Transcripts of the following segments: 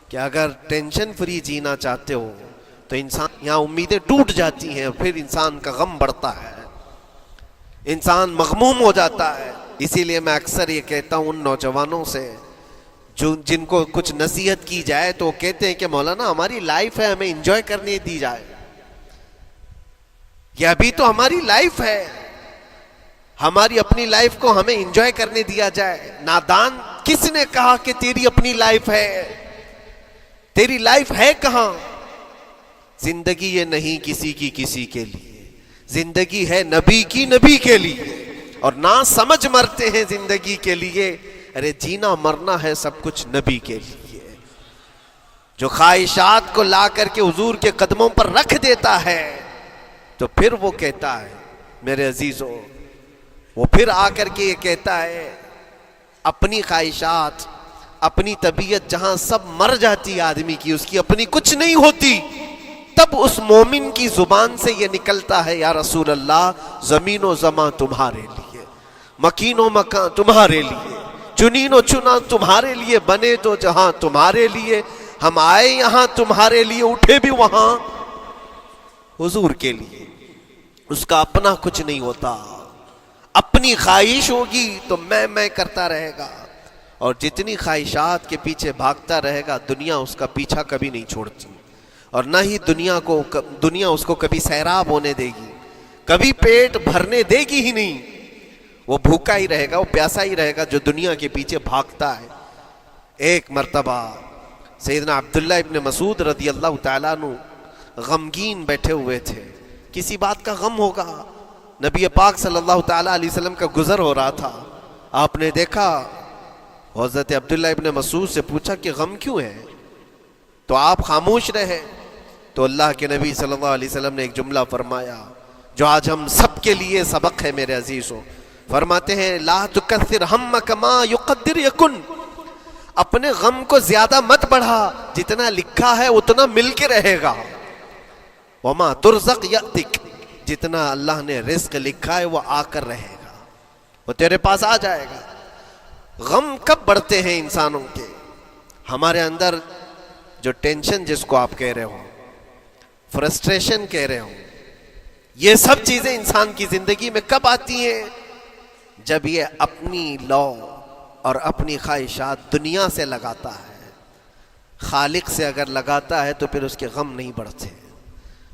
کہ اگر tension free جینا چاہتے ہو تو انسان یہاں امیدیں ٹوٹ جاتی ہیں، پھر انسان کا غم بڑھتا ہے، انسان مغموم ہو جاتا ہے۔ اسی لیے میں اکثر یہ کہتا ہوں ان نوجوانوں سے جن کو کچھ نصیحت کی جائے تو وہ کہتے ہیں کہ مولانا ہماری لائف ہے، ہمیں انجوائے کرنے دی جائے، یہ ابھی تو ہماری لائف ہے، ہماری اپنی لائف کو ہمیں انجوائے کرنے دیا جائے۔ نادان کس نے کہا کہ تیری اپنی لائف ہے؟ تیری لائف ہے کہاں؟ زندگی یہ نہیں کسی کی کسی کے لیے، زندگی ہے نبی کی نبی کے لیے، اور نہ سمجھ مرتے ہیں زندگی کے لیے، ارے جینا مرنا ہے سب کچھ نبی کے لیے۔ جو خواہشات کو لا کر کے حضور کے قدموں پر رکھ دیتا ہے تو پھر وہ کہتا ہے میرے عزیزو، وہ پھر آ کر کے یہ کہتا ہے اپنی خواہشات، اپنی طبیعت جہاں سب مر جاتی ہے آدمی کی، اس کی اپنی کچھ نہیں ہوتی، تب اس مومن کی زبان سے یہ نکلتا ہے یا رسول اللہ زمین و زمان تمہارے لیے، مکین و مکان تمہارے لیے، چنین و چنا تمہارے لیے، بنے تو جہاں تمہارے لیے، ہم آئے یہاں تمہارے لیے، اٹھے بھی وہاں حضور کے لیے۔ اس کا اپنا کچھ نہیں ہوتا، اپنی خواہش ہوگی تو میں کرتا رہے گا، اور جتنی خواہشات کے پیچھے بھاگتا رہے گا دنیا اس کا پیچھا کبھی نہیں چھوڑتی، اور نہ ہی دنیا اس کو کبھی سیراب ہونے دے گی، کبھی پیٹ بھرنے دے گی ہی نہیں، وہ بھوکا ہی رہے گا، وہ پیاسا ہی رہے گا جو دنیا کے پیچھے بھاگتا ہے۔ ایک مرتبہ سیدنا عبداللہ ابن مسعود رضی اللہ تعالیٰ عنہ غمگین بیٹھے ہوئے تھے، کسی بات کا غم ہوگا، نبی پاک صلی اللہ تعالیٰ علیہ وسلم کا گزر ہو رہا تھا، آپ نے دیکھا، حضرت عبداللہ ابن مسعود سے پوچھا کہ غم کیوں ہے؟ تو آپ خاموش رہے، تو اللہ کے نبی صلی اللہ علیہ وسلم نے ایک جملہ فرمایا جو آج ہم سب کے لیے سبق ہے میرے عزیزوں، فرماتے ہیں لا تکثر ہمک ما یقدر یکن، اپنے غم کو زیادہ مت بڑھا، جتنا لکھا ہے اتنا مل کے رہے گا، وما ترزق یأتک، جتنا اللہ نے رزق لکھا ہے وہ آ کر رہے گا، وہ تیرے پاس آ جائے گا۔ غم کب بڑھتے ہیں انسانوں کے؟ ہمارے اندر جو ٹینشن جس کو آپ کہہ رہے ہو، فرسٹریشن کہہ رہے ہو، یہ سب چیزیں انسان کی زندگی میں کب آتی ہیں؟ جب یہ اپنی لو اور اپنی خواہشات دنیا سے لگاتا ہے، خالق سے اگر لگاتا ہے تو پھر اس کے غم نہیں بڑھتے،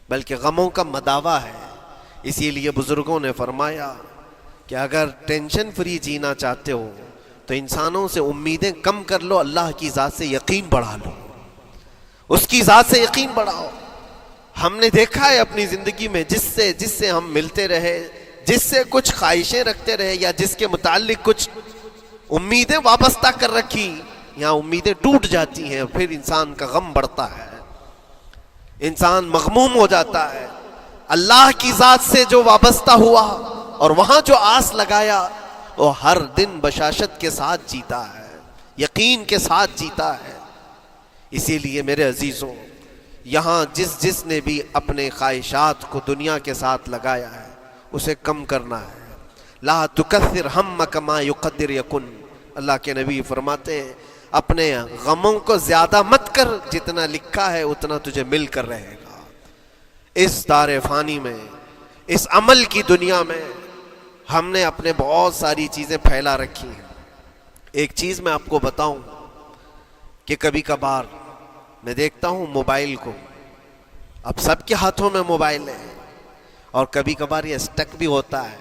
بلکہ غموں کا مداوا ہے۔ اسی لیے بزرگوں نے فرمایا کہ اگر ٹینشن فری جینا چاہتے ہو تو انسانوں سے امیدیں کم کر لو، اللہ کی ذات سے یقین بڑھا لو، اس کی ذات سے یقین بڑھاؤ۔ ہم نے دیکھا ہے اپنی زندگی میں جس سے ہم ملتے رہے، جس سے کچھ خواہشیں رکھتے رہے، یا جس کے متعلق کچھ امیدیں وابستہ کر رکھی، یہاں امیدیں ٹوٹ جاتی ہیں، پھر انسان کا غم بڑھتا ہے، انسان مغموم ہو جاتا ہے۔ اللہ کی ذات سے جو وابستہ ہوا اور وہاں جو آس لگایا، وہ ہر دن بشاشت کے ساتھ جیتا ہے، یقین کے ساتھ جیتا ہے۔ اسی لیے میرے عزیزوں، یہاں جس نے بھی اپنے خواہشات کو دنیا کے ساتھ لگایا ہے اسے کم کرنا ہے۔ لا تکثر ہمک ما یقدر یکن، اللہ کے نبی فرماتے ہیں اپنے غموں کو زیادہ مت کر، جتنا لکھا ہے اتنا تجھے مل کر رہے گا۔ اس دار فانی میں، اس عمل کی دنیا میں ہم نے اپنے بہت ساری چیزیں پھیلا رکھی ہیں۔ ایک چیز میں آپ کو بتاؤں کہ کبھی کبھار میں دیکھتا ہوں موبائل کو، اب سب کے ہاتھوں میں موبائل ہے، اور کبھی کبھار یہ اسٹک بھی ہوتا ہے،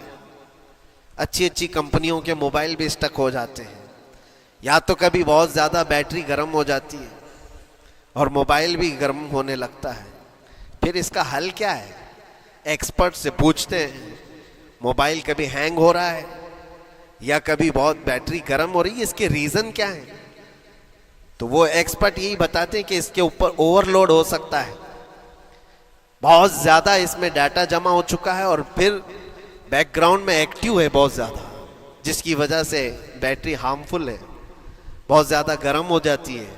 اچھی اچھی کمپنیوں کے موبائل بھی اسٹک ہو جاتے ہیں، یا تو کبھی بہت زیادہ بیٹری گرم ہو جاتی ہے اور موبائل بھی گرم ہونے لگتا ہے۔ پھر اس کا حل کیا ہے؟ ایکسپرٹ سے پوچھتے ہیں موبائل کبھی ہینگ ہو رہا ہے یا کبھی بہت بیٹری گرم ہو رہی ہے، اس کے ریزن کیا ہے؟ تو وہ ایکسپرٹ یہی بتاتے ہیں کہ اس کے اوپر اوور لوڈ ہو سکتا ہے، بہت زیادہ اس میں ڈیٹا جمع ہو چکا ہے اور پھر بیک گراؤنڈ میں ایکٹیو ہے بہت زیادہ، جس کی وجہ سے بیٹری ہارمفل ہے، بہت زیادہ گرم ہو جاتی ہے،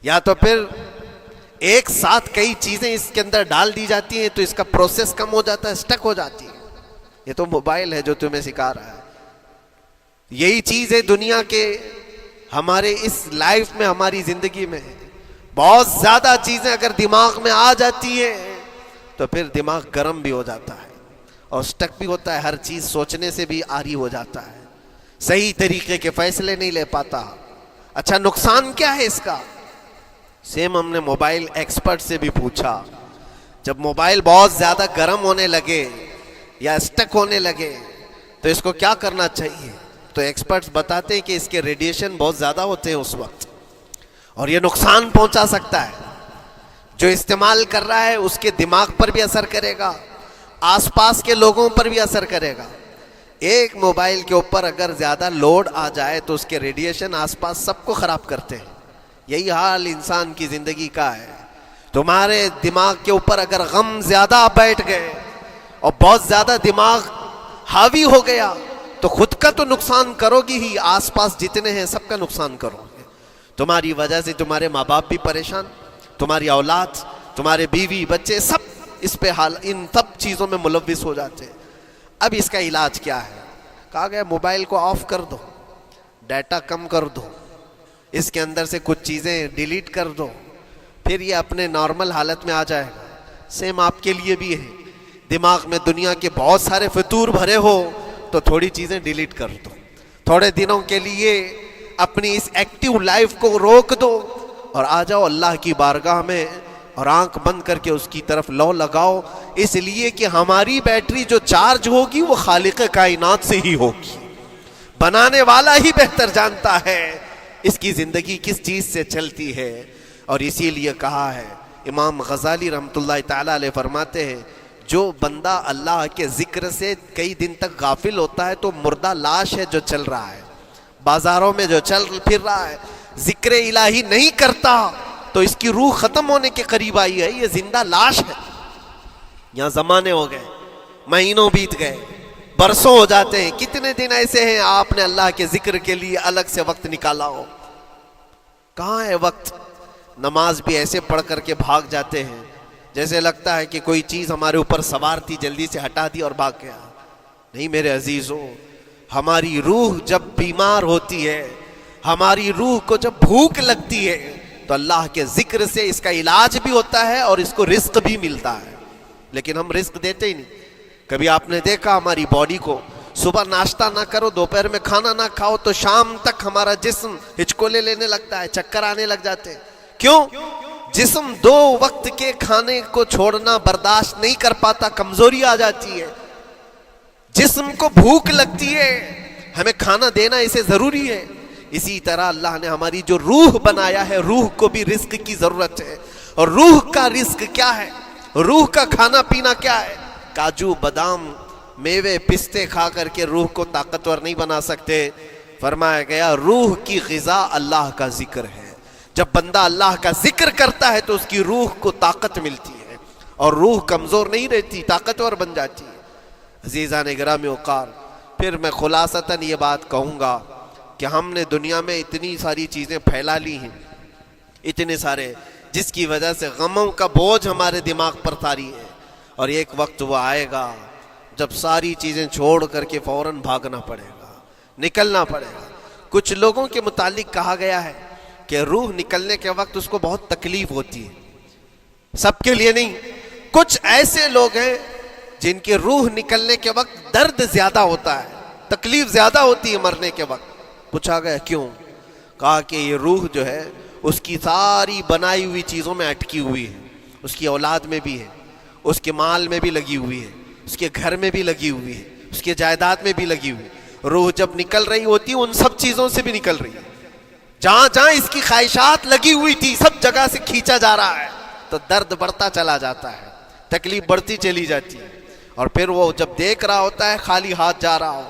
یا تو پھر ایک ساتھ کئی چیزیں اس کے اندر ڈال دی جاتی ہیں تو اس کا پروسیس کم ہو جاتا ہے، اسٹک ہو جاتی ہے۔ یہ تو موبائل ہے جو تمہیں سکھا رہا ہے۔ یہی چیز ہے دنیا کے ہمارے اس لائف میں، ہماری زندگی میں ہے۔ بہت زیادہ چیزیں اگر دماغ میں آ جاتی ہیں تو پھر دماغ گرم بھی ہو جاتا ہے اور سٹک بھی ہوتا ہے، ہر چیز سوچنے سے بھی عاری ہو جاتا ہے، صحیح طریقے کے فیصلے نہیں لے پاتا۔ اچھا نقصان کیا ہے اس کا؟ سیم ہم نے موبائل ایکسپرٹ سے بھی پوچھا، جب موبائل بہت زیادہ گرم ہونے لگے یا سٹک ہونے لگے تو اس کو کیا کرنا چاہیے؟ تو ایکسپرٹس بتاتے ہیں کہ اس کے ریڈیشن بہت زیادہ ہوتے ہیں اس وقت، اور یہ نقصان پہنچا سکتا ہے۔ جو استعمال کر رہا ہے اس کے دماغ پر بھی اثر کرے گا، آس پاس کے لوگوں پر بھی اثر کرے گا۔ ایک موبائل کے اوپر اگر زیادہ لوڈ آ جائے تو اس کے ریڈیشن آس پاس سب کو خراب کرتے ہیں۔ یہی حال انسان کی زندگی کا ہے۔ تمہارے دماغ کے اوپر اگر غم زیادہ بیٹھ گئے اور بہت زیادہ دماغ حاوی ہو گیا تو خود کا تو نقصان کرو گی ہی، آس پاس جتنے ہیں سب کا نقصان کرو گے۔ تمہاری وجہ سے تمہارے ماں باپ بھی پریشان، تمہاری اولاد، تمہارے بیوی بچے سب اس پہ حال ان سب چیزوں میں ملوث ہو جاتے ہیں۔ اب اس کا علاج کیا ہے؟ کہا گیا موبائل کو آف کر دو، ڈیٹا کم کر دو، اس کے اندر سے کچھ چیزیں ڈیلیٹ کر دو، پھر یہ اپنے نارمل حالت میں آ جائے گا۔ سیم آپ کے لیے بھی ہے، دماغ میں دنیا کے بہت سارے فطور بھرے ہو تو تھوڑی چیزیں ڈیلیٹ کر دو، تھوڑے دنوں کے لیے اپنی اس ایکٹیو لائف کو روک دو اور آ جاؤ اللہ کی بارگاہ میں اور آنکھ بند کر کے اس کی طرف لو لگاؤ، اس لیے کہ ہماری بیٹری جو چارج ہوگی وہ خالق کائنات سے ہی ہوگی، بنانے والا ہی بہتر جانتا ہے اس کی زندگی کس چیز سے چلتی ہے۔ اور اسی لیے کہا ہے، امام غزالی رحمۃ اللہ تعالی علیہ فرماتے ہیں، جو بندہ اللہ کے ذکر سے کئی دن تک غافل ہوتا ہے تو مردہ لاش ہے جو چل رہا ہے، بازاروں میں جو چل پھر رہا ہے، ذکر الہی نہیں کرتا تو اس کی روح ختم ہونے کے قریب آئی ہے، یہ زندہ لاش ہے۔ یہاں زمانے ہو گئے، مہینوں بیت گئے، برسوں ہو جاتے ہیں، کتنے دن ایسے ہیں آپ نے اللہ کے ذکر کے لیے الگ سے وقت نکالا ہو؟ کہاں ہے وقت؟ نماز بھی ایسے پڑھ کر کے بھاگ جاتے ہیں جیسے لگتا ہے کہ کوئی چیز ہمارے اوپر سوار تھی، جلدی سے ہٹا دی اور بھاگ گیا۔ نہیں میرے عزیزوں، ہماری روح جب بیمار ہوتی ہے، ہماری روح کو جب بھوک لگتی ہے تو اللہ کے ذکر سے اس کا علاج بھی ہوتا ہے اور اس کو رزق بھی ملتا ہے، لیکن ہم رزق دیتے ہی نہیں۔ کبھی آپ نے دیکھا ہماری باڈی کو، صبح ناشتہ نہ کرو، دوپہر میں کھانا نہ کھاؤ تو شام تک ہمارا جسم ہچکولے لینے لگتا ہے، چکر آنے لگ جاتے ہیں۔ کیوں؟ جسم 2 وقت کے کھانے کو چھوڑنا برداشت نہیں کر پاتا، کمزوری آ جاتی ہے، جسم کو بھوک لگتی ہے، ہمیں کھانا دینا اسے ضروری ہے۔ اسی طرح اللہ نے ہماری جو روح بنایا ہے، روح کو بھی رزق کی ضرورت ہے، اور روح کا رزق کیا ہے؟ روح کا کھانا پینا کیا ہے؟ کاجو بادام میوے پستے کھا کر کے روح کو طاقتور نہیں بنا سکتے۔ فرمایا گیا روح کی غذا اللہ کا ذکر ہے، جب بندہ اللہ کا ذکر کرتا ہے تو اس کی روح کو طاقت ملتی ہے اور روح کمزور نہیں رہتی، طاقتور بن جاتی ہے۔ عزیزان گرامی وقار، پھر میں خلاصتاً یہ بات کہوں گا کہ ہم نے دنیا میں اتنی ساری چیزیں پھیلا لی ہیں، اتنے سارے، جس کی وجہ سے غموں کا بوجھ ہمارے دماغ پر طاری ہے، اور ایک وقت وہ آئے گا جب ساری چیزیں چھوڑ کر کے فوراً بھاگنا پڑے گا، نکلنا پڑے گا۔ کچھ لوگوں کے متعلق کہا گیا ہے کہ روح نکلنے کے وقت اس کو بہت تکلیف ہوتی ہے، سب کے لیے نہیں، کچھ ایسے لوگ ہیں جن کی روح نکلنے کے وقت درد زیادہ ہوتا ہے، تکلیف زیادہ ہوتی ہے مرنے کے وقت۔ پوچھا گیا کیوں؟ کہا کہ یہ روح جو ہے اس کی ساری بنائی ہوئی چیزوں میں اٹکی ہوئی ہے، اس کی اولاد میں بھی ہے، اس کے مال میں بھی لگی ہوئی ہے، اس کے گھر میں بھی لگی ہوئی ہے، اس کے جائیداد میں بھی لگی ہوئی ہے۔ روح جب نکل رہی ہوتی ہے ان سب چیزوں سے بھی نکل رہی ہے، جہاں جہاں اس کی خواہشات لگی ہوئی تھی سب جگہ سے کھینچا جا رہا ہے، تو درد بڑھتا چلا جاتا ہے، تکلیف بڑھتی چلی جاتی ہے، اور پھر وہ جب دیکھ رہا ہوتا ہے خالی ہاتھ جا رہا ہو،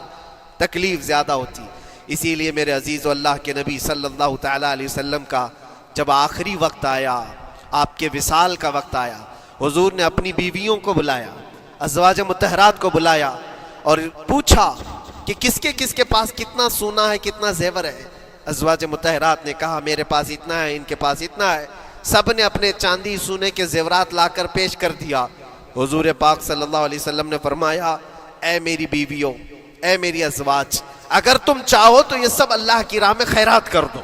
تکلیف زیادہ ہوتی ہے۔ اسی لیے میرے عزیز و اللہ کے نبی صلی اللہ تعالیٰ علیہ وسلم کا جب آخری وقت آیا، آپ کے وصال کا وقت آیا، حضور نے اپنی بیویوں کو بلایا، ازواج مطہرات کو بلایا اور پوچھا کہ کس کے پاس کتنا سونا ہے، کتنا زیور ہے۔ ازواج مطہرات نے کہا میرے پاس اتنا ہے، ان کے پاس اتنا ہے، سب نے اپنے چاندی سونے کے زیورات لا کر پیش کر دیا۔ حضور پاک صلی اللہ علیہ وسلم نے فرمایا اے میری بیویوں، اے میری ازواج، اگر تم چاہو تو یہ سب اللہ کی راہ میں خیرات کر دو،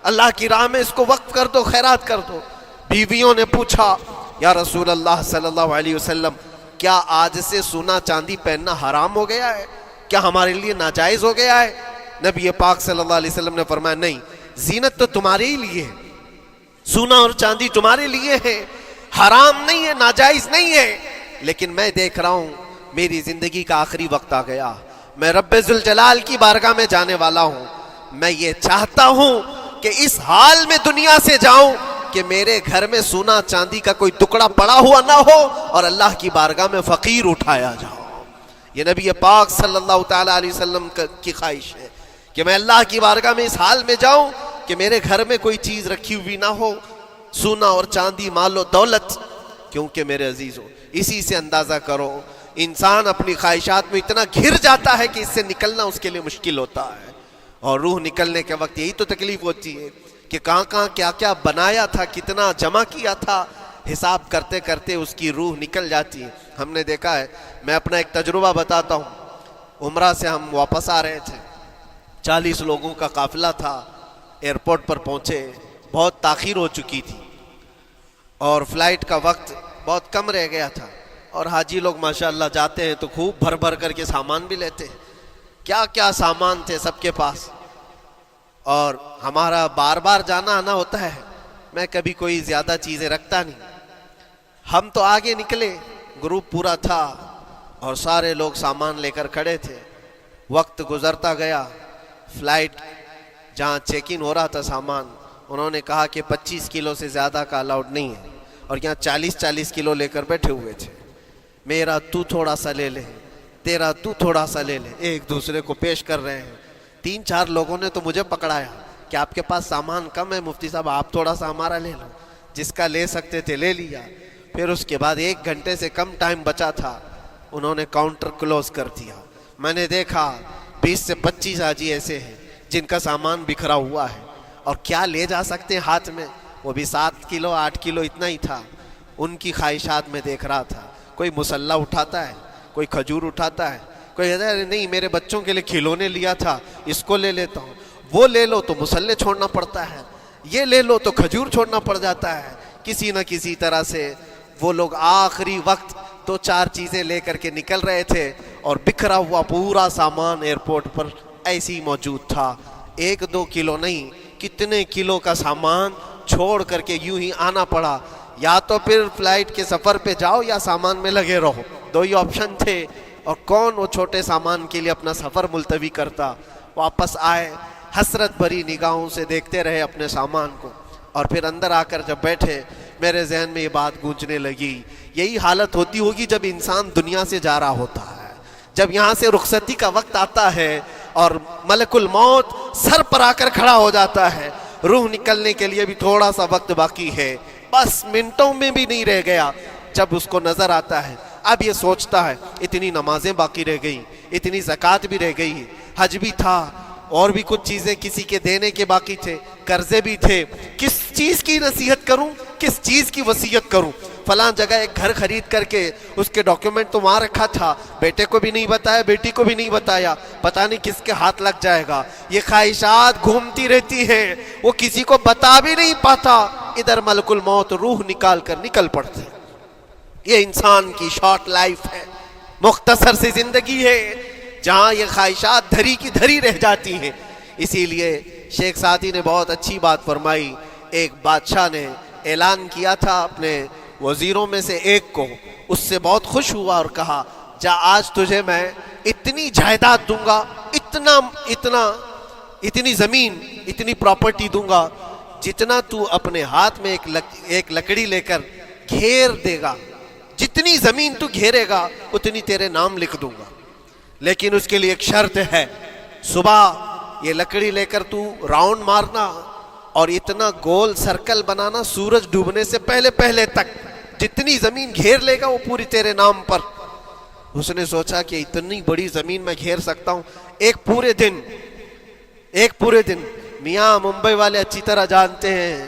اللہ کی راہ میں اس کو وقف کر دو، خیرات کر دو۔ بیویوں نے پوچھا یا رسول اللہ صلی اللہ علیہ وسلم کیا آج سے سونا چاندی پہننا حرام ہو گیا ہے؟ کیا ہمارے لیے ناجائز ہو گیا ہے؟ نبی پاک صلی اللہ علیہ وسلم نے فرمایا نہیں، زینت تو تمہارے ہی لیے ہے، سونا اور چاندی تمہارے لیے ہے، حرام نہیں ہے، ناجائز نہیں ہے، لیکن میں دیکھ رہا ہوں میری زندگی کا آخری وقت آ گیا، میں رب ذوالجلال کی بارگاہ میں جانے والا ہوں، میں یہ چاہتا ہوں کہ اس حال میں دنیا سے جاؤں کہ میرے گھر میں سونا چاندی کا کوئی ٹکڑا پڑا ہوا نہ ہو اور اللہ کی بارگاہ میں فقیر اٹھایا جاؤ۔ یہ نبی پاک صلی اللہ تعالی علیہ وسلم کی خواہش ہے کہ میں اللہ کی بارگاہ میں اس حال میں جاؤں کہ میرے گھر میں کوئی چیز رکھی ہوئی نہ ہو، سونا اور چاندی، مال و دولت۔ کیونکہ میرے عزیزوں اسی سے اندازہ کرو انسان اپنی خواہشات میں اتنا گھر جاتا ہے کہ اس سے نکلنا اس کے لیے مشکل ہوتا ہے، اور روح نکلنے کے وقت یہی تو تکلیف ہوتی ہے کہ کہاں کہاں کیا کیا بنایا تھا، کتنا جمع کیا تھا، حساب کرتے کرتے اس کی روح نکل جاتی ہے۔ ہم نے دیکھا ہے، میں اپنا ایک تجربہ بتاتا ہوں۔ عمرہ سے ہم واپس آ رہے تھے، 40 لوگوں کا قافلہ تھا، ایئرپورٹ پر پہنچے، بہت تاخیر ہو چکی تھی اور فلائٹ کا وقت بہت کم رہ گیا تھا، اور حاجی لوگ ماشاءاللہ جاتے ہیں تو خوب بھر بھر کر کے سامان بھی لیتے ہیں، کیا کیا سامان تھے سب کے پاس، اور ہمارا بار بار جانا آنا ہوتا ہے، میں کبھی کوئی زیادہ چیزیں رکھتا نہیں۔ ہم تو آگے نکلے، گروپ پورا تھا اور سارے لوگ سامان لے کر کھڑے تھے، وقت گزرتا گیا، فلائٹ جہاں چیک ان ہو رہا تھا سامان، انہوں نے کہا کہ 25 کلو سے زیادہ کا الاؤڈ نہیں ہے، اور یہاں 40 کلو لے کر بیٹھے ہوئے تھے، میرا تو تھوڑا سا لے لے، تیرا تو تھوڑا سا لے لے، ایک دوسرے کو پیش کر رہے ہیں۔ 3-4 لوگوں نے تو مجھے پکڑایا کہ آپ کے پاس سامان کم ہے مفتی صاحب، آپ تھوڑا سا ہمارا لے لو، جس کا لے سکتے تھے لے لیا۔ پھر اس کے بعد 1 گھنٹے سے کم ٹائم بچا تھا، انہوں نے کاؤنٹر کلوز کر دیا۔ میں نے دیکھا 20 سے 25 حاجی ایسے ہیں جن کا سامان بکھرا ہوا ہے، اور کیا لے جا سکتے ہیں ہاتھ میں، وہ بھی 7 کلو 8 کلو اتنا ہی تھا۔ ان کی خواہشات میں دیکھ رہا تھا، کوئی مسلح اٹھاتا ہے، کوئی کھجور اٹھاتا ہے، کوئی کہتا ہے نہیں میرے بچوں کے لیے کھلونے لیا تھا اس کو لے لیتا ہوں، وہ لے لو تو مسلح چھوڑنا پڑتا ہے، یہ لے لو تو کھجور چھوڑنا پڑ جاتا ہے۔ کسی نہ کسی طرح سے وہ لوگ آخری وقت 2-4 چیزیں لے کر کے نکل رہے تھے، اور بکھرا ہوا پورا سامان ایئرپورٹ پر ایسے ہی موجود تھا، 1-2 کلو نہیں، کتنے کلو کا سامان چھوڑ کر کے یوں ہی آنا پڑا۔ یا تو پھر فلائٹ کے سفر پہ جاؤ یا سامان میں لگے رہو، 2 ہی آپشن تھے، اور کون وہ چھوٹے سامان کے لیے اپنا سفر ملتوی کرتا۔ واپس آئے، حسرت بھری نگاہوں سے دیکھتے رہے اپنے سامان کو، اور پھر اندر آ کر جب بیٹھے میرے ذہن میں یہ بات گونجنے لگی، یہی حالت ہوتی ہوگی جب انسان دنیا سے جا رہا ہوتا ہے، جب یہاں سے رخصتی کا وقت آتا ہے اور ملک الموت سر پر آ کر کھڑا ہو جاتا ہے، روح نکلنے کے لیے بھی تھوڑا سا وقت باقی ہے، بس منٹوں میں بھی نہیں رہ گیا۔ جب اس کو نظر آتا ہے، اب یہ سوچتا ہے اتنی نمازیں باقی رہ گئی، اتنی زکوٰۃ بھی رہ گئی، حج بھی تھا، اور بھی کچھ چیزیں کسی کے دینے کے باقی تھے، قرضے بھی تھے، کس چیز کی نصیحت کروں، کس چیز کی وصیت کروں؟ فلاں جگہ ایک گھر خرید کر کے اس کے ڈاکیومنٹ تو وہاں رکھا تھا، بیٹے کو بھی نہیں بتایا، بیٹی کو بھی نہیں بتایا، پتہ نہیں کس کے ہاتھ لگ جائے گا۔ یہ خواہشات گھومتی رہتی ہیں، وہ کسی کو بتا بھی نہیں پاتا، ادھر ملک الموت روح نکال کر نکل پڑتے۔ یہ انسان کی شارٹ لائف ہے، مختصر سی زندگی ہے، جہاں یہ خواہشات دھری کی دھری رہ جاتی ہیں۔ اسی لیے شیخ سعدی نے بہت اچھی بات فرمائی، ایک بادشاہ نے اعلان کیا تھا اپنے وزیروں میں سے ایک کو، اس سے بہت خوش ہوا اور کہا جا آج تجھے میں اتنی جائیداد دوں گا، اتنی زمین، اتنی پراپرٹی دوں گا، جتنا تو اپنے ہاتھ میں ایک لکڑی لے کر گھیر دے گا، جتنی زمین تو گھیرے گا اتنی تیرے نام لکھ دوں گا، لیکن اس کے لیے ایک شرط ہے، صبح یہ لکڑی لے کر تو راؤنڈ مارنا اور اتنا گول سرکل بنانا سورج ڈوبنے سے پہلے تک، جتنی زمین گھیر لے گا وہ پوری تیرے نام پر۔ اس نے سوچا کہ اتنی بڑی زمین میں گھیر سکتا ہوں، ایک پورے دن میاں ممبئی والے اچھی طرح جانتے ہیں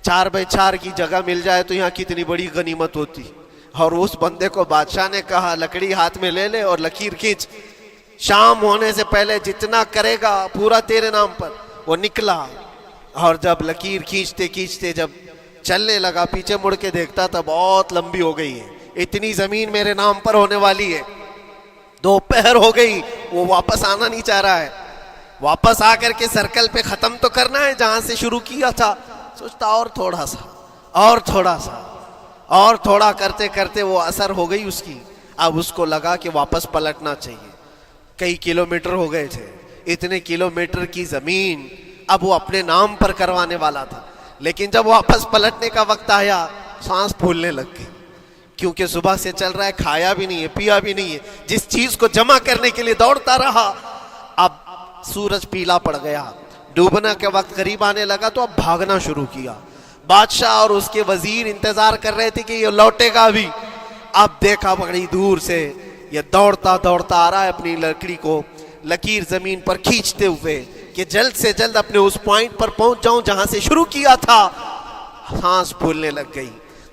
4x4 کی جگہ مل جائے تو یہاں کتنی بڑی غنیمت ہوتی، اور اس بندے کو بادشاہ نے کہا لکڑی ہاتھ میں لے لے اور لکیر کھینچ، شام ہونے سے پہلے جتنا کرے گا پورا تیرے نام پر۔ وہ نکلا، اور جب لکیر کھینچتے کھینچتے جب چلنے لگا، پیچھے مڑ کے دیکھتا تھا بہت لمبی ہو گئی ہے، اتنی زمین میرے نام پر ہونے والی ہے، دوپہر ہو گئی، وہ واپس آنا نہیں چاہ رہا ہے، واپس آ کر کے سرکل پہ ختم تو کرنا ہے جہاں سے شروع کیا تھا. سوچتا اور تھوڑا سا اور تھوڑا سا اور تھوڑا کرتے کرتے وہ اثر ہو گئی اس کی. اب اس کو لگا کہ واپس پلٹنا چاہیے. کئی کلومیٹر ہو گئے تھے، اتنے کلومیٹر کی زمین اب وہ اپنے نام پر کروانے والا تھا. لیکن جب واپس پلٹنے کا وقت آیا، سانس پھولنے لگ گئی، کیونکہ صبح سے چل رہا ہے، کھایا بھی نہیں ہے، پیا بھی نہیں ہے، جس چیز کو جمع کرنے کے لیے دوڑتا رہا. اب سورج پیلا پڑ گیا، ڈوبنا کے وقت قریب آنے لگا تو اب بھاگنا شروع کیا. بادشاہ اور اس کے وزیر انتظار کر رہے تھے کہ یہ لوٹے گا بھی. اب دیکھا بڑی دور سے یہ دوڑتا دوڑتا آ رہا ہے، اپنی لکڑی کو لکیر زمین پر کھینچتے ہوئے کہ جلد سے جلد اپنے اس پوائنٹ پر پہنچ جاؤں جہاں سے شروع کیا تھا. سانس پھولنے لگ گئی،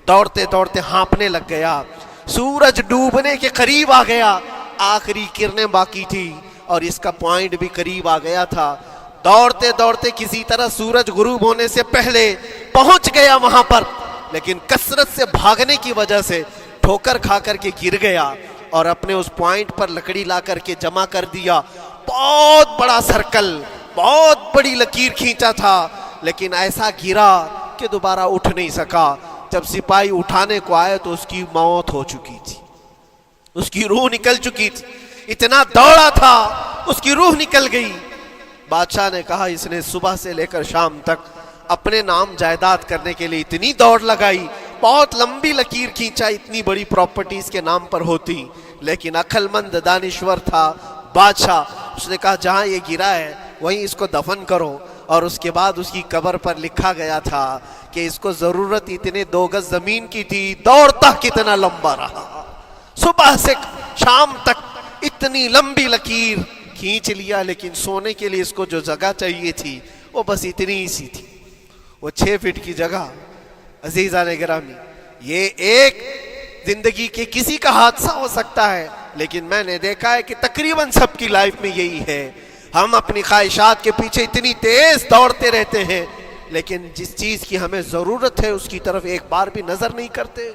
دوڑتے دوڑتے ہانپنے لگ گیا. سورج ڈوبنے کے قریب آ گیا، آخری کرنیں باقی تھی اور اس کا پوائنٹ بھی قریب آ گیا تھا. دوڑتے دوڑتے کسی طرح سورج غروب ہونے سے پہلے پہنچ گیا وہاں پر، لیکن کثرت سے بھاگنے کی وجہ سے ٹھوکر کھا کر کے گر گیا اور اپنے اس پوائنٹ پر لکڑی لا کر کے جمع کر دیا. بہت بڑا سرکل، بہت بڑی لکیر کھینچا تھا، لیکن ایسا گرا کہ دوبارہ اٹھ نہیں سکا. جب سپاہی اٹھانے کو آئے تو اس کی موت ہو چکی تھی، اس کی روح نکل چکی تھی. اتنا دوڑا تھا، اس کی روح نکل گئی. بادشاہ نے کہا اس نے صبح سے لے کر شام تک اپنے نام جائیداد کرنے کے لیے اتنی دوڑ لگائی، بہت لمبی لکیر کھینچا، اتنی بڑی پراپرٹیز کے نام پر ہوتی، لیکن عقل مند دانشور تھا بادشاہ. اس نے کہا جہاں یہ گرا ہے وہیں اس کو دفن کرو. اور اس کے بعد اس کی قبر پر لکھا گیا تھا کہ اس کو ضرورت اتنے 2 گز زمین کی تھی، دوڑتا کتنا لمبا رہا، صبح سے شام تک اتنی لمبی لکیر کھینچ لیا، لیکن سونے کے لیے اس کو جو جگہ چاہیے تھی وہ بس اتنی ہی سی تھی، وہ 6 فٹ کی جگہ. عزیزان گرامی، یہ ایک زندگی کے کسی کا حادثہ ہو سکتا ہے، لیکن میں نے دیکھا ہے کہ تقریباً سب کی لائف میں یہی ہے. ہم اپنی خواہشات کے پیچھے اتنی تیز دوڑتے رہتے ہیں، لیکن جس چیز کی ہمیں ضرورت ہے اس کی طرف ایک بار بھی نظر نہیں کرتے.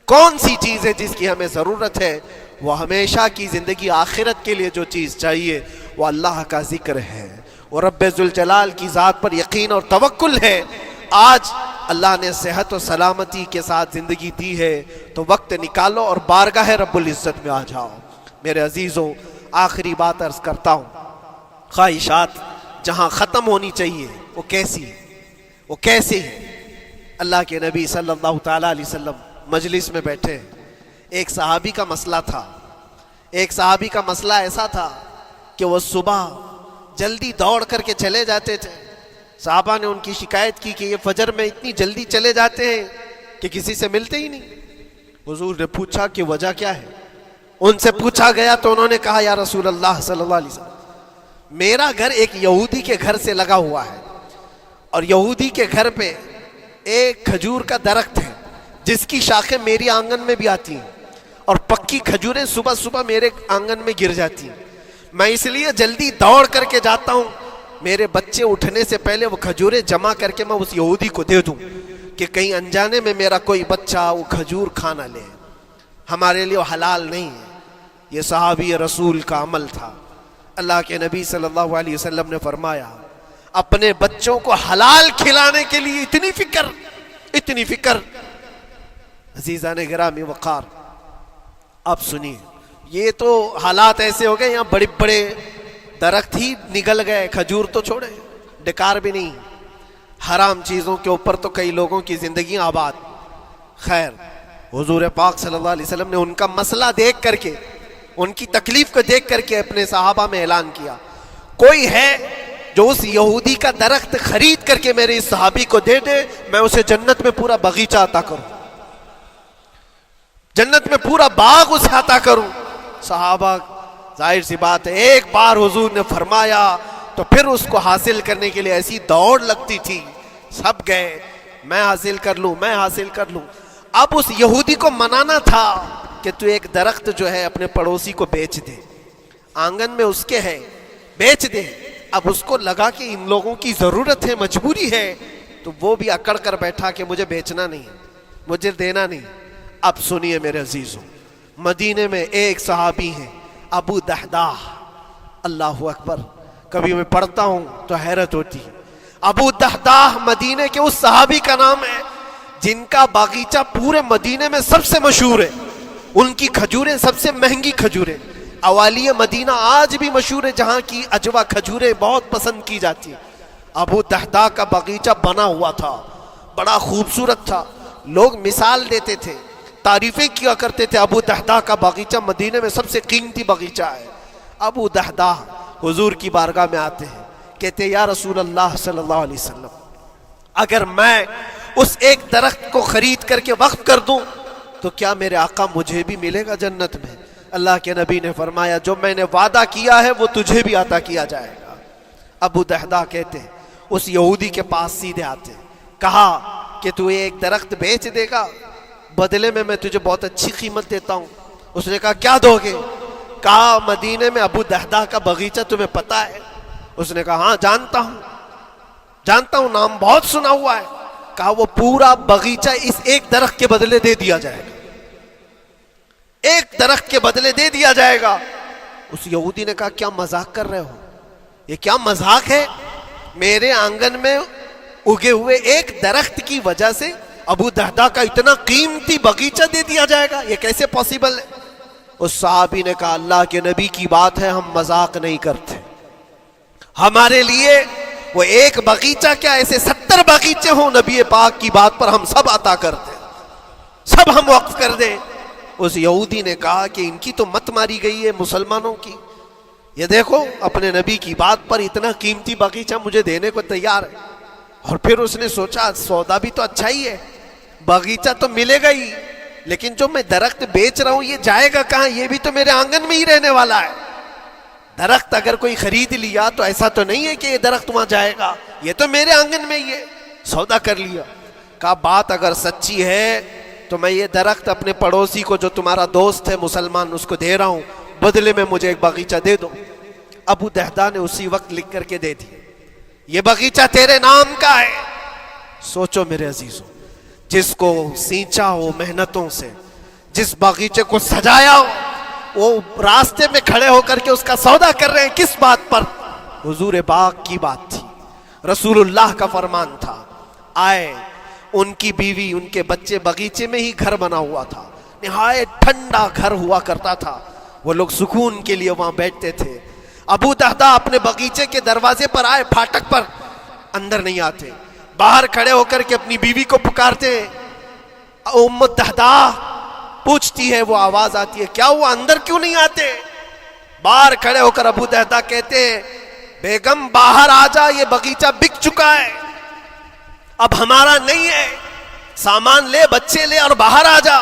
کون سی چیز ہے جس کی ہمیں ضرورت ہے؟ وہ ہمیشہ کی زندگی آخرت کے لیے جو چیز چاہیے وہ اللہ کا ذکر ہے، وہ رب ذوالجلال کی ذات پر یقین اور توکل ہے. آج اللہ نے صحت و سلامتی کے ساتھ زندگی دی ہے تو وقت نکالو اور بارگاہ رب العزت میں آ جاؤ. میرے عزیزوں، آخری بات عرض کرتا ہوں، خواہشات جہاں ختم ہونی چاہیے وہ کیسی ہے؟ وہ کیسے ہے؟ اللہ کے نبی صلی اللہ تعالیٰ علیہ وسلم مجلس میں بیٹھے ہیں. ایک صحابی کا مسئلہ تھا. ایک صحابی کا مسئلہ ایسا تھا کہ وہ صبح جلدی دوڑ کر کے چلے جاتے تھے. صحابہ نے ان کی شکایت کی کہ یہ فجر میں اتنی جلدی چلے جاتے ہیں کہ کسی سے ملتے ہی نہیں. حضور نے پوچھا کہ وجہ کیا ہے؟ ان سے پوچھا گیا تو انہوں نے کہا یا رسول اللہ صلی اللہ علیہ وسلم، میرا گھر ایک یہودی کے گھر سے لگا ہوا ہے، اور یہودی کے گھر پہ ایک کھجور کا درخت ہے جس کی شاخیں میری آنگن میں بھی آتی ہیں، اور پکی کھجوریں صبح صبح میرے آنگن میں گر جاتی ہیں. میں اس لیے جلدی دوڑ کر کے جاتا ہوں، میرے بچے اٹھنے سے پہلے وہ کھجوریں جمع کر کے میں اس یہودی کو دے دوں کہ کہیں انجانے میں میرا کوئی بچہ وہ کھجور کھانا لے. ہمارے لیے وہ حلال نہیں ہے. یہ صحابی رسول کا عمل تھا. اللہ کے نبی صلی اللہ علیہ وسلم نے فرمایا اپنے بچوں کو حلال کھلانے کے لیے اتنی فکر، اتنی فکر. عزیزان گرامی وقار، آپ سنیے، یہ تو حالات ایسے ہو گئے، یہاں بڑے بڑے درخت ہی نگل گئے، کھجور تو چھوڑے، ڈکار بھی نہیں. حرام چیزوں کے اوپر تو کئی لوگوں کی زندگیاں آباد. خیر، حضور پاک صلی اللہ علیہ وسلم نے ان کا مسئلہ دیکھ کر کے، ان کی تکلیف کو دیکھ کر کے اپنے صحابہ میں اعلان کیا، کوئی ہے جو اس یہودی کا درخت خرید کر کے میرے اس صحابی کو دے دے، میں اسے جنت میں پورا باغیچہ عطا کروں، جنت میں پورا باغ اسے عطا کروں. صحابہ، ظاہر سی بات ہے، ایک بار حضور نے فرمایا تو پھر اس کو حاصل کرنے کے لیے ایسی دوڑ لگتی تھی، سب گئے، میں حاصل کر لوں، میں حاصل کر لوں. اب اس یہودی کو منانا تھا کہ تو ایک درخت جو ہے اپنے پڑوسی کو بیچ دے، آنگن میں اس کے ہے، بیچ دے. اب اس کو لگا کہ ان لوگوں کی ضرورت ہے, مجبوری ہے, تو وہ بھی اکڑ کر بیٹھا کہ مجھے بیچنا نہیں, مجھے دینا نہیں. اب سنیے میرے عزیزوں, مدینے میں ایک صحابی ہیں ابو دحداح, اللہ اکبر, کبھی میں پڑھتا ہوں تو حیرت ہوتی ہے. ابو دحداح مدینے کے اس صحابی کا نام ہے جن کا باغیچہ پورے مدینے میں سب سے مشہور ہے. ان کی کھجوریں سب سے مہنگی کھجوریں, اوالی مدینہ آج بھی مشہور ہے, جہاں کی اجوا کھجوریں بہت پسند کی جاتی ہیں. ابو دحداح کا باغیچہ بنا ہوا تھا, بڑا خوبصورت تھا. لوگ مثال دیتے تھے, تعریفیں کیا کرتے تھے, ابو دحداح کا باغیچہ مدینے میں سب سے قیمتی باغیچہ ہے. ابو دحداح حضور کی بارگاہ میں آتے ہیں, کہتے ہیں یا رسول اللہ صلی اللہ علیہ وسلم, اگر میں اس ایک درخت کو خرید کر کے وقف کر دوں تو کیا میرے آقا مجھے بھی ملے گا جنت میں؟ اللہ کے نبی نے فرمایا جو میں نے وعدہ کیا ہے وہ تجھے بھی عطا کیا جائے گا. ابو دحداح کہتے ہیں اس یہودی کے پاس سیدھے آتے ہیں, کہا کہ تو ایک درخت بیچ دے گا, بدلے میں تجھے بہت اچھی قیمت دیتا ہوں. اس نے کہا کیا دو گے؟ کہا مدینے میں ابو دحداح کا باغیچہ تمہیں پتا ہے؟ اس نے کہا ہاں جانتا ہوں, نام بہت سنا ہوا ہے. کہا وہ پورا باغیچہ اس ایک درخت کے بدلے دے دیا جائے گا, ایک درخت کے بدلے دے دیا جائے گا. اس یہودی نے کہا کیا مذاق کر رہے ہو؟ یہ کیا مذاق ہے؟ میرے آنگن میں اگے ہوئے ایک درخت کی وجہ سے ابو دحداح کا اتنا قیمتی باغیچہ دے دیا جائے گا, یہ کیسے پاسبل ہے؟ اس صحابی نے کہا اللہ کے نبی کی بات ہے, ہم مذاق نہیں کرتے. ہمارے لیے وہ ایک باغیچہ کیا, ایسے 70 باغیچے ہوں, نبی پاک کی بات پر ہم سب عطا کر دیں, سب ہم وقف کر دیں. اس یہودی نے کہا کہ ان کی تو مت ماری گئی ہے مسلمانوں کی, یہ دیکھو اپنے نبی کی بات پر اتنا قیمتی باغیچہ مجھے دینے کو تیار ہے. اور پھر اس نے سوچا سودا بھی تو اچھا ہی ہے, باغیچہ تو ملے گا ہی, لیکن جو میں درخت بیچ رہا ہوں یہ جائے گا کہاں؟ یہ بھی تو میرے آنگن میں ہی رہنے والا ہے. درخت اگر کوئی خرید لیا تو ایسا تو نہیں ہے کہ یہ درخت وہاں جائے گا, یہ تو میرے آنگن میں ہی ہے. سودا کر لیا. کہا بات اگر سچی ہے تو میں یہ درخت اپنے پڑوسی کو جو تمہارا دوست ہے مسلمان اس کو دے رہا ہوں, بدلے میں مجھے ایک باغیچہ دے دو. ابو دحداح نے اسی وقت لکھ کر کے دے دی, یہ باغیچہ تیرے نام کا ہے. سوچو میرے عزیزوں, جس کو سینچا ہو محنتوں سے, جس باغیچے کو سجایا ہو, وہ راستے میں کھڑے ہو کر کے اس کا سودا کر رہے ہیں. کس بات پر؟ حضور پاک کی بات تھی, رسول اللہ کا فرمان تھا. آئے, ان کی بیوی ان کے بچے, باغیچے میں ہی گھر بنا ہوا تھا, نہایت ٹھنڈا گھر ہوا کرتا تھا, وہ لوگ سکون کے لیے وہاں بیٹھتے تھے. ابو دحداح اپنے باغیچے کے دروازے پر آئے, پھاٹک پر, اندر نہیں آتے, باہر کھڑے ہو کر کے اپنی بیوی کو پکارتے. ام دحداح پوچھتی ہے, وہ آواز آتی ہے کیا ہوا اندر کیوں نہیں آتے؟ باہر کھڑے ہو کر ابو دحداح کہتے ہیں بیگم باہر آ جا, یہ باغیچہ بک چکا ہے, اب ہمارا نہیں ہے, سامان لے, بچے لے اور باہر آ جا.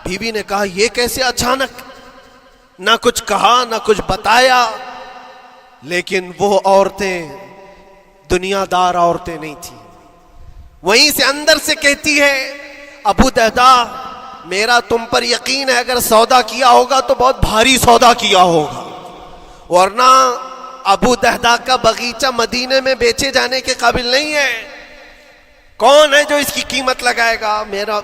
بیوی نے کہا یہ کیسے اچانک؟ نہ کچھ کہا نہ کچھ بتایا, لیکن وہ عورتیں دنیا دار عورتیں نہیں تھیں. وہیں سے اندر سے کہتی ہے ابو دحداح میرا تم پر یقین ہے, اگر سودا کیا ہوگا تو بہت بھاری سودا کیا ہوگا, ورنہ ابو دحداح کا باغیچہ مدینے میں بیچے جانے کے قابل نہیں ہے. کون ہے جو اس کی قیمت لگائے گا؟ میرا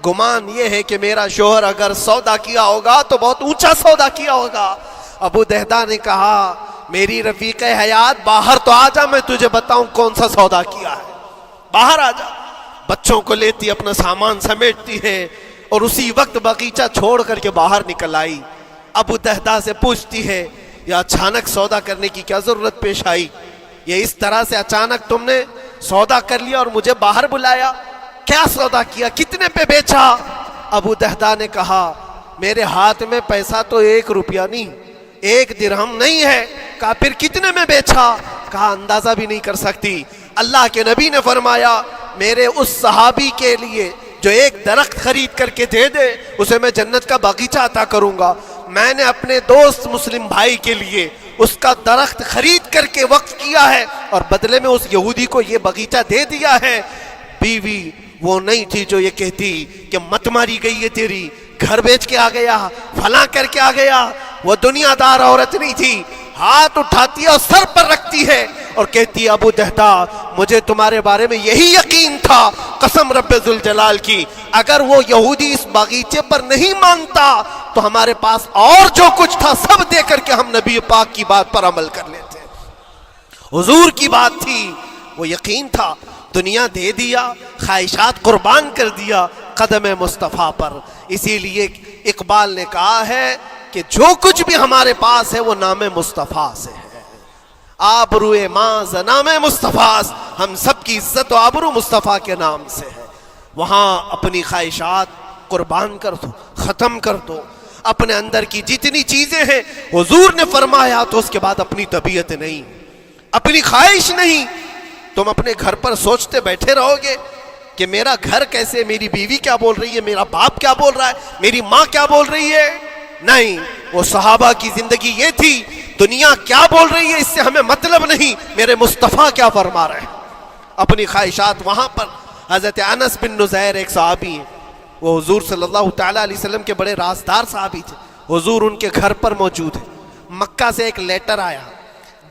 گمان یہ ہے کہ میرا شوہر اگر سودا کیا ہوگا تو بہت اونچا سودا کیا ہوگا. ابو دحداح نے کہا میری رفیق حیات باہر تو آ جا, میں تجھے بتاؤں کون سا سودا کیا ہے, باہر آ جا. بچوں کو لیتی, اپنا سامان سمیٹتی ہے اور اسی وقت باغیچہ چھوڑ کر کے باہر نکل آئی. ابو دحداح سے پوچھتی ہے یہ اچانک سودا کرنے کی کیا ضرورت پیش آئی؟ یہ اس طرح سے اچانک تم نے سودا کر لیا اور مجھے باہر بلایا, کیا سودا کیا, کتنے پہ بیچا؟ ابو دحداح نے کہا میرے ہاتھ میں پیسہ تو 1 روپیہ نہیں, 1 درہم نہیں ہے. کہا پھر کتنے میں بیچا؟ کہا اندازہ بھی نہیں کر سکتی. اللہ کے نبی نے فرمایا میرے اس صحابی کے لیے جو ایک درخت خرید کر کے دے دے اسے میں جنت کا باغیچہ عطا کروں گا. میں نے اپنے دوست مسلم بھائی کے لیے اس کا درخت خرید کر کے وقف کیا ہے اور بدلے میں اس یہودی کو یہ باغیچہ دے دیا ہے. بیوی وہ نہیں تھی جو یہ کہتی کہ مت ماری گئی ہے تیری, گھر بیچ کے آ گیا, فلاں کر کے آ گیا. وہ دنیا دار عورت نہیں تھی, ہاتھ اٹھاتی ہے اور سر پر رکھتی ہے اور کہتی ہے ابو دہدا مجھے تمہارے بارے میں یہی یقین تھا، قسم رب ذوالجلال کی اگر وہ یہودی اس باغیچے پر نہیں مانتا تو ہمارے پاس اور جو کچھ تھا سب دے کر کے ہم نبی پاک کی بات پر عمل کر لیتے۔ حضور کی بات تھی، وہ یقین تھا، دنیا دے دیا، خواہشات قربان کر دیا قدم مصطفیٰ پر۔ اسی لیے اقبال نے کہا ہے کہ جو کچھ بھی ہمارے پاس ہے وہ نام مصطفیٰ سے ہے، آبرو ماز نام مصطفیٰ، ہم سب کی عزت و آبرو مصطفیٰ کے نام سے ہے۔ وہاں اپنی خواہشات قربان کر دو، ختم کر دو، اپنے اندر کی جتنی چیزیں ہیں حضور نے فرمایا تو اس کے بعد اپنی طبیعت نہیں، اپنی خواہش نہیں۔ تم اپنے گھر پر سوچتے بیٹھے رہو گے کہ میرا گھر کیسے، میری بیوی کیا بول رہی ہے، میرا باپ کیا بول رہا ہے، میری ماں کیا بول رہی ہے؟ نہیں، وہ صحابہ کی زندگی یہ تھی، دنیا کیا بول رہی ہے اس سے ہمیں مطلب نہیں، میرے مصطفیٰ کیا فرما رہے ہیں۔ اپنی خواہشات وہاں پر۔ حضرت انس بن نزیر ایک صحابی ہیں، وہ حضور صلی اللہ تعالیٰ علیہ وسلم کے بڑے رازدار صحابی تھے، حضور ان کے گھر پر موجود ہے۔ مکہ سے ایک لیٹر آیا،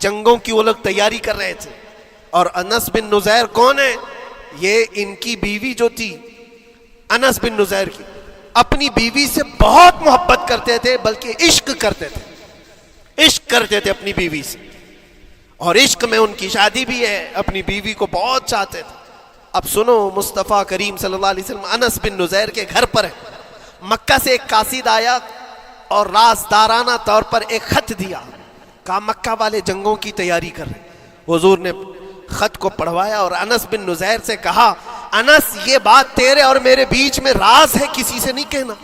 جنگوں کی وہ لوگ تیاری کر رہے تھے، اور انس بن نزیر کون ہے؟ یہ ان کی بیوی جو تھی انس بن نزیر کی، اپنی بیوی سے بہت محبت کرتے تھے، بلکہ عشق کرتے تھے، عشق کرتے تھے اپنی بیوی سے، اور عشق میں ان کی شادی بھی ہے، اپنی بیوی کو بہت چاہتے تھے۔ اب سنو، مصطفیٰ کریم صلی اللہ علیہ وسلم انس بن نزیر کے گھر پر ہے، مکہ سے ایک قاصد آیا اور رازدارانہ طور پر ایک خط دیا، کہا مکہ والے جنگوں کی تیاری کر رہے۔ حضور نے خط کو پڑھوایا اور انس بن نزیر سے کہا انس یہ بات تیرے اور میرے بیچ میں راز ہے، کسی سے نہیں کہنا،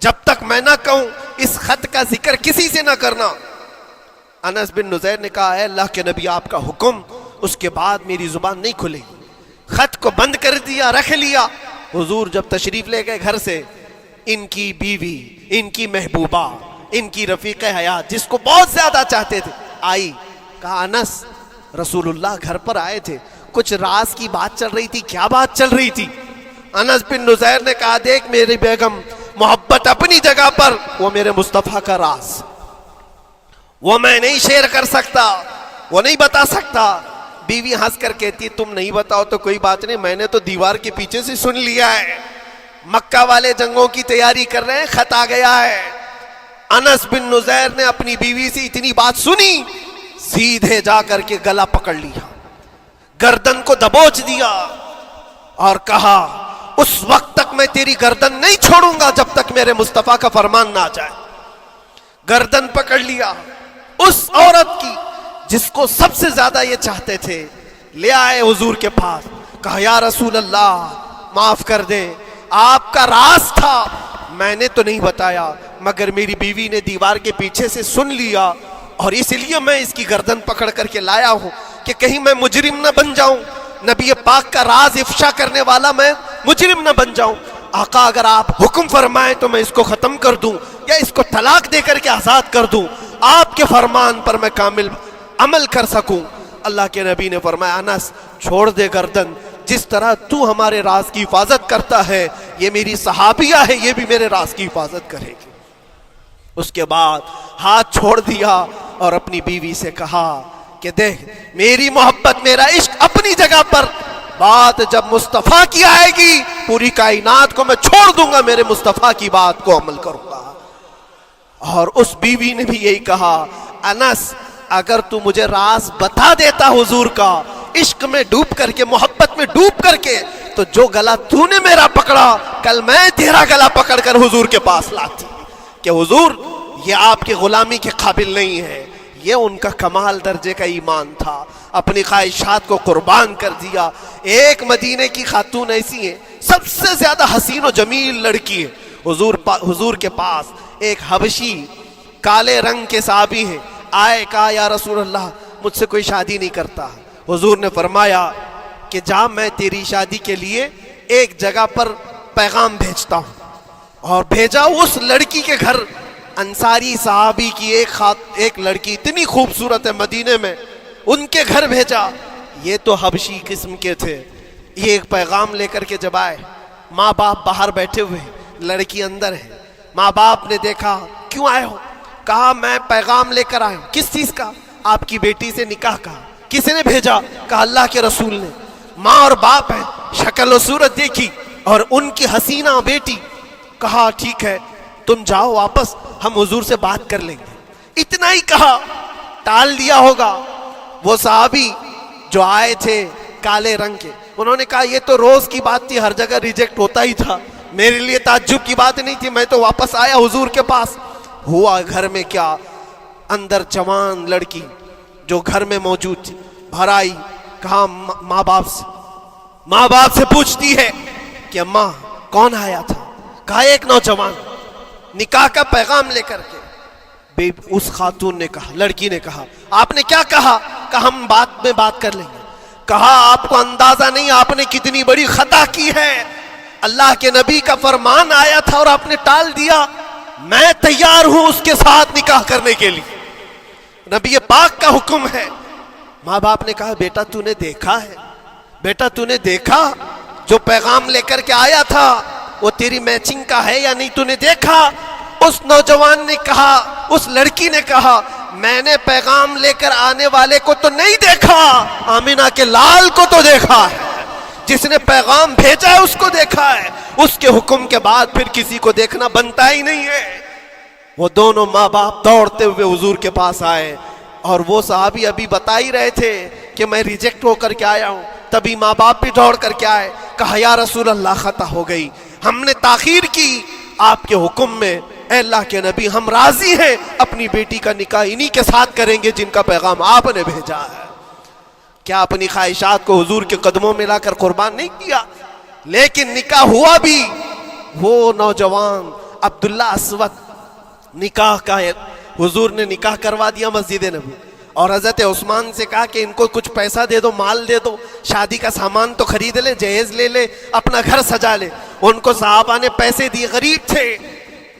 جب تک میں نہ کہوں اس خط کا ذکر کسی سے نہ کرنا۔ انس بن نزیر نے کہا اے اللہ کے نبی آپ کا حکم، اس کے بعد میری زبان نہیں کھلے گی۔ خط کو بند کر دیا، رکھ لیا۔ حضور جب تشریف لے گئے گھر سے، ان کی بیوی، ان کی محبوبہ، ان کی رفیق حیات جس کو بہت زیادہ چاہتے تھے آئی، کہا انس رسول اللہ گھر پر آئے تھے، کچھ راز کی بات چل رہی تھی، کیا بات چل رہی تھی؟ انس بن نزیر نے کہا دیکھ میری بیگم، محبت اپنی جگہ پر، وہ میرے مصطفیٰ کا راز، وہ میں نہیں شیئر کر سکتا، وہ نہیں بتا سکتا۔ بیوی ہنس کر کہتی تم نہیں بتاؤ تو کوئی بات نہیں، میں نے تو دیوار کے پیچھے سے سن لیا ہے، مکہ والے جنگوں کی تیاری کر رہے ہیں، خط آ گیا ہے۔ انس بن نزیر نے اپنی بیوی سے اتنی بات سنی، سیدھے جا کر کے گلا پکڑ لیا، گردن کو دبوچ دیا اور کہا اس وقت تک میں تیری گردن نہیں چھوڑوں گا جب تک میرے مصطفیٰ کا فرمان نہ آ جائے۔ گردن پکڑ لیا اس عورت کی جس کو سب سے زیادہ یہ چاہتے تھے، لے آئے حضور کے پاس، کہا یا رسول اللہ معاف کر دے، آپ کا راز تھا، میں نے تو نہیں بتایا، مگر میری بیوی نے دیوار کے پیچھے سے سن لیا، اور اس لیے میں اس کی گردن پکڑ کر کے لایا ہوں کہ کہیں میں مجرم نہ بن جاؤں، نبی پاک کا راز افشا کرنے والا میں مجرم نہ بن جاؤں۔ آقا اگر آپ حکم فرمائیں تو میں اس کو ختم کر دوں یا اس کو طلاق دے کر کے آزاد کر دوں، آپ کے فرمان پر میں کامل عمل کر سکوں۔ اللہ کے نبی نے فرمایا انس چھوڑ دے گردن، جس طرح تو ہمارے راز کی حفاظت کرتا ہے، یہ میری صحابیہ ہے، یہ بھی میرے راز کی حفاظت کرے گی۔ اس کے بعد ہاتھ چھوڑ دیا اور اپنی بیوی سے کہا کہ دیکھ میری محبت، میرا عشق اپنی جگہ پر، بات جب مصطفیٰ کی آئے گی پوری کائنات کو میں چھوڑ دوں گا، میرے مصطفیٰ کی بات کو عمل کروں گا۔ اور اس بیوی نے بھی یہی کہا انس اگر تو مجھے راز بتا دیتا حضور کا، عشق میں ڈوب کر کے، محبت میں ڈوب کر کے، تو جو گلا تو نے میرا پکڑا کل میں تیرا گلا پکڑ کر حضور کے پاس لاتی کہ حضور یہ آپ کی غلامی کے قابل نہیں ہے۔ یہ ان کا کمال درجے کا ایمان تھا، اپنی خواہشات کو قربان کر دیا۔ ایک مدینے کی خاتون ایسی ہے، سب سے زیادہ حسین و جمیل لڑکی ہے، حضور کے پاس ایک حبشی کالے رنگ کے صحابی ہیں، آئے کہا یا رسول اللہ مجھ سے کوئی شادی نہیں کرتا۔ حضور نے فرمایا کہ جا میں تیری شادی کے لیے ایک جگہ پر پیغام بھیجتا ہوں، اور بھیجا اس لڑکی کے گھر۔ انصاری صحابی کی ایک لڑکی اتنی خوبصورت ہے مدینے میں، ان کے گھر بھیجا۔ یہ تو حبشی قسم کے تھے، یہ ایک پیغام لے کر کے جب آئے، ماں باپ باہر بیٹھے ہوئے، لڑکی اندر ہے، ماں باپ نے دیکھا کیوں آئے ہو؟ کہا میں پیغام لے کر آیا ہوں. کس چیز کا؟ آپ کی بیٹی سے نکاح کا. کس نے بھیجا؟ کہا اللہ کے رسول نے. ماں اور باپ ہیں، شکل و صورت دیکھی اور ان کی حسینہ بیٹی. کہا ٹھیک ہے تم جاؤ واپس، ہم حضور سے بات کر لیں گے. اتنا ہی کہا، ٹال دیا ہوگا. وہ صحابی جو آئے تھے کالے رنگ کے، انہوں نے کہا یہ تو روز کی بات تھی، ہر جگہ ریجیکٹ ہوتا ہی تھا، میرے لیے تعجب کی بات نہیں تھی، میں تو واپس آیا حضور کے پاس. ہوا گھر میں کیا، اندر جوان لڑکی جو گھر میں موجود تھی بھر آئی. کہا ماں باپ سے پوچھتی ہے کہ اماں کون آیا تھا؟ کہا ایک نوجوان نکاح کا پیغام لے کر کے. اس خاتون نے کہا، لڑکی نے کہا آپ نے کیا کہا؟ کہا ہم بعد میں بات کر لیں گے. کہا آپ کو اندازہ نہیں آپ نے کتنی بڑی خطا کی ہے، اللہ کے نبی کا فرمان آیا تھا اور آپ نے ٹال دیا. میں تیار ہوں اس کے ساتھ نکاح کرنے کے لیے، نبی پاک کا حکم ہے. ماں باپ نے کہا بیٹا تو نے دیکھا ہے، بیٹا تو نے دیکھا جو پیغام لے کر کے آیا تھا وہ تیری میچنگ کا ہے یا نہیں، تو نے دیکھا؟ اس نوجوان نے کہا، اس لڑکی نے کہا میں نے پیغام لے کر آنے والے کو تو نہیں دیکھا، آمینہ کے لال کو تو دیکھا ہے، جس نے پیغام بھیجا ہے اس کو دیکھا ہے. اس کے حکم کے بعد پھر کسی کو دیکھنا بنتا ہی نہیں ہے. وہ دونوں ماں باپ دوڑتے ہوئے حضور کے پاس آئے اور وہ صحابی ابھی بتا ہی رہے تھے کہ میں ریجیکٹ ہو کر کے آیا ہوں. تبھی ماں باپ بھی دوڑ کر کے آئے. کہا یا رسول اللہ خطا ہو گئی، ہم نے تاخیر کی آپ کے حکم میں. اے اللہ کے نبی ہم راضی ہیں، اپنی بیٹی کا نکاح انہی کے ساتھ کریں گے جن کا پیغام آپ نے بھیجا ہے. کیا اپنی خواہشات کو حضور کے قدموں میں لا کر قربان نہیں کیا؟ لیکن نکاح ہوا بھی. وہ نوجوان عبداللہ اسود نکاح کا ہے، حضور نے نکاح کروا دیا مسجد نبی اور حضرت عثمان سے کہا کہ ان کو کچھ پیسہ دے دو، مال دے دو، شادی کا سامان تو خرید لے، جہیز لے لے، اپنا گھر سجا لے. ان کو صحابہ نے پیسے دیے، غریب تھے،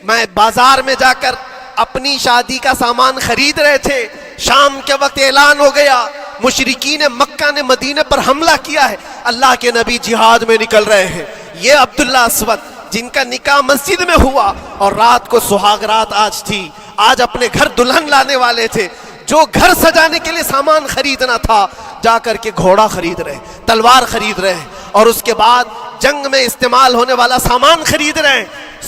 میں بازار میں جا کر اپنی شادی کا سامان خرید رہے تھے. شام کے وقت اعلان ہو گیا مشرکین مکہ نے مدینے پر حملہ کیا ہے، اللہ کے نبی جہاد میں نکل رہے ہیں. یہ عبداللہ اسود جن کا نکاح مسجد میں ہوا اور رات کو سہاگ رات آج تھی، آج اپنے گھر دلہن لانے والے تھے، جو گھر سجانے کے لیے سامان خریدنا تھا جا کر کے گھوڑا خرید رہے، تلوار خرید رہے، اور اس کے بعد جنگ میں استعمال ہونے والا سامان خرید رہے ہیں.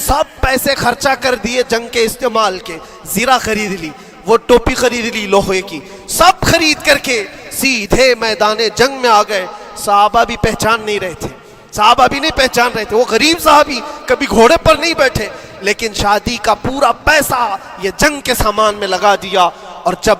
سب پیسے خرچہ کر دیے جنگ کے استعمال کے. زیرہ خرید لی، وہ ٹوپی خرید لی لوہے کی، سب خرید کر کے سیدھے میدان جنگ میں آ گئے. صحابہ بھی پہچان نہیں رہے تھے، صحابہ بھی نہیں پہچان رہے تھے. وہ غریب صحابی کبھی گھوڑے پر نہیں بیٹھے، لیکن شادی کا پورا پیسہ یہ جنگ کے سامان میں لگا دیا. اور جب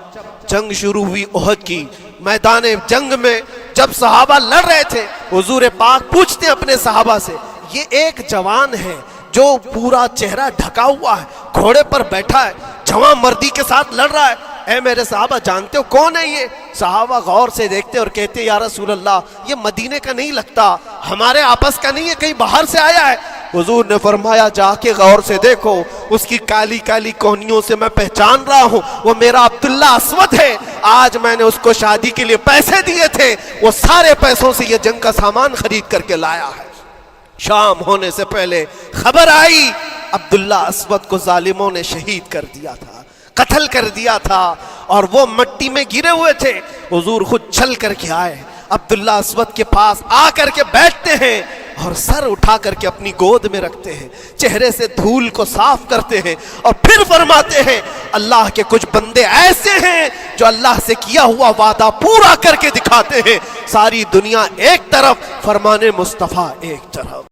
جنگ شروع ہوئی احد کی، میدان جنگ میں جب صحابہ لڑ رہے تھے، حضور پاک پوچھتے ہیں اپنے صحابہ سے، یہ ایک جوان ہے جو پورا چہرہ ڈھکا ہوا ہے، گھوڑے پر بیٹھا ہے، جوان مردی کے ساتھ لڑ رہا ہے، اے میرے صحابہ جانتے ہو کون ہے یہ؟ صحابہ غور سے دیکھتے اور کہتے یا رسول اللہ یہ مدینے کا نہیں لگتا، ہمارے آپس کا نہیں ہے، کہیں باہر سے آیا ہے. حضور نے فرمایا جا کے غور سے دیکھو، اس کی کالی کالی کوہنیوں سے میں پہچان رہا ہوں، وہ میرا عبداللہ اسود ہے. آج میں نے اس کو شادی کے لیے پیسے دیے تھے، وہ سارے پیسوں سے یہ جنگ کا سامان خرید کر کے لایا ہے. شام ہونے سے پہلے خبر آئی عبداللہ اسود کو ظالموں نے شہید کر دیا تھا، قتل کر دیا تھا، اور وہ مٹی میں گرے ہوئے تھے. حضور خود چل کر کے آئے، عبداللہ اسود کے پاس آ کر کے بیٹھتے ہیں اور سر اٹھا کر کے اپنی گود میں رکھتے ہیں، چہرے سے دھول کو صاف کرتے ہیں اور پھر فرماتے ہیں اللہ کے کچھ بندے ایسے ہیں جو اللہ سے کیا ہوا وعدہ پورا کر کے دکھاتے ہیں. ساری دنیا ایک طرف، فرمان مصطفیٰ ایک طرف.